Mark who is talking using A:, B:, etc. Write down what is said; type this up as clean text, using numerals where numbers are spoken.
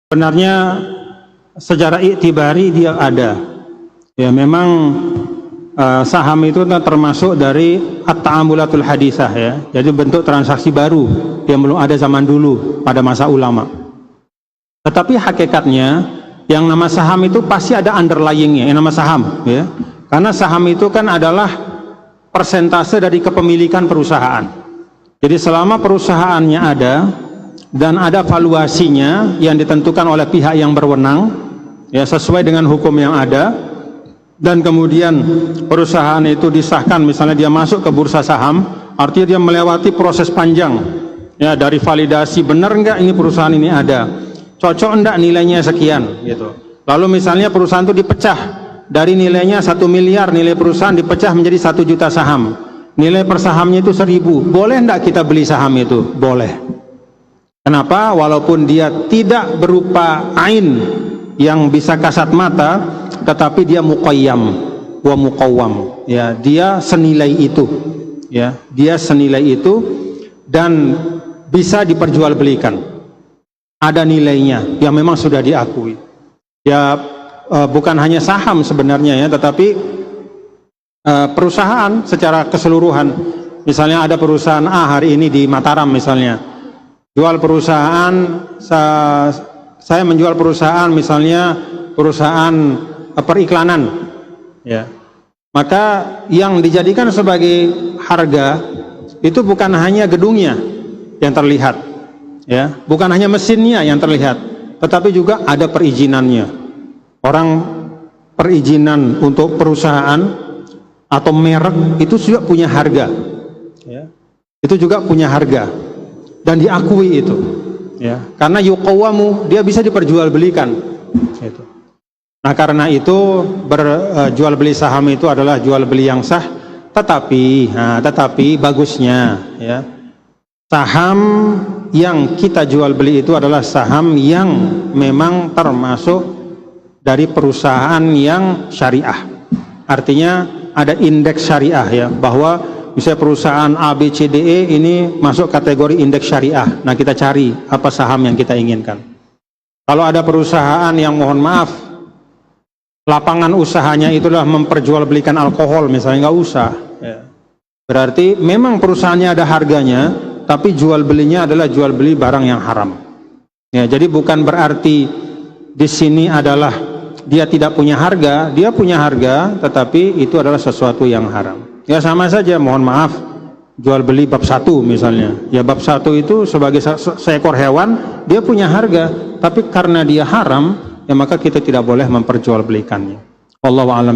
A: Sebenarnya secara iktibari dia ada. Ya memang saham itu termasuk dari at-ta'amulatul hadisah ya. Jadi bentuk transaksi baru yang belum ada zaman dulu pada masa ulama. Tetapi hakikatnya yang nama saham itu pasti ada underlyingnya, yang nama saham ya. Karena saham itu kan adalah persentase dari kepemilikan perusahaan. Jadi selama perusahaannya ada dan ada valuasinya yang ditentukan oleh pihak yang berwenang ya sesuai dengan hukum yang ada, dan kemudian perusahaan itu disahkan, misalnya dia masuk ke bursa saham, artinya dia melewati proses panjang ya, dari validasi benar enggak ini perusahaan ini ada, cocok enggak nilainya sekian gitu. Lalu misalnya perusahaan itu dipecah dari nilainya 1 miliar, nilai perusahaan dipecah menjadi 1 juta saham, nilai per sahamnya itu 1000, boleh enggak kita beli saham itu? Boleh. Kenapa? Walaupun dia tidak berupa ain yang bisa kasat mata, tetapi dia muqayyam wa muqawwam ya, dia senilai itu ya, dia senilai itu dan bisa diperjualbelikan, ada nilainya yang memang sudah diakui ya. Bukan hanya saham sebenarnya ya, tetapi perusahaan secara keseluruhan. Misalnya ada perusahaan A hari ini di Mataram misalnya, jual perusahaan, saya menjual perusahaan misalnya perusahaan periklanan ya, maka yang dijadikan sebagai harga itu bukan hanya gedungnya yang terlihat ya, bukan hanya mesinnya yang terlihat, tetapi juga ada perizinannya. Orang perizinan untuk perusahaan atau merek itu juga punya harga ya, itu juga punya harga dan diakui itu ya, karena yuqawwamu, dia bisa diperjualbelikan gitu. Nah karena itu berjual beli saham itu adalah jual beli yang sah, tetapi bagusnya ya, saham yang kita jual beli itu adalah saham yang memang termasuk dari perusahaan yang syariah, artinya ada indeks syariah ya, bahwa misalnya perusahaan A, B, C, D, E ini masuk kategori indeks syariah. Nah kita cari apa saham yang kita inginkan. Kalau ada perusahaan yang mohon maaf lapangan usahanya itulah memperjualbelikan alkohol misalnya, nggak usah ya. Berarti memang perusahaannya ada harganya, tapi jual belinya adalah jual beli barang yang haram ya. Jadi bukan berarti di sini adalah dia tidak punya harga, dia punya harga, tetapi itu adalah sesuatu yang haram ya. Sama saja mohon maaf jual beli bab 1 misalnya ya, bab 1 itu sebagai seekor hewan dia punya harga, tapi karena dia haram ya maka kita tidak boleh memperjualbelikannya. Wallahu a'lam.